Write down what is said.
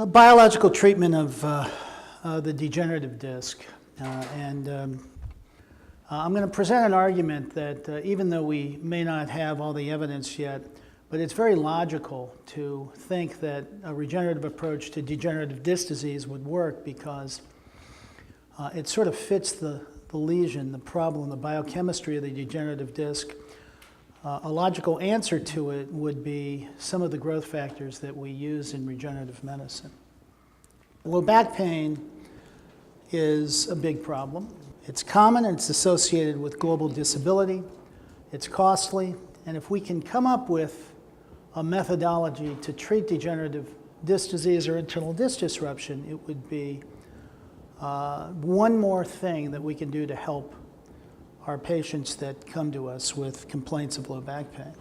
A biological treatment of the degenerative disc. I'm going to present an argument that even though we may not have all the evidence yet, but it's very logical to think that a regenerative approach to degenerative disc disease would work because it sort of fits the lesion, the problem, the biochemistry of the degenerative disc. A logical answer to it would be some of the growth factors that we use in regenerative medicine. Low back pain is a big problem. It's common and it's associated with global disability. It's costly, and if we can come up with a methodology to treat degenerative disc disease or internal disc disruption, it would be one more thing that we can do to help our patients that come to us with complaints of low back pain.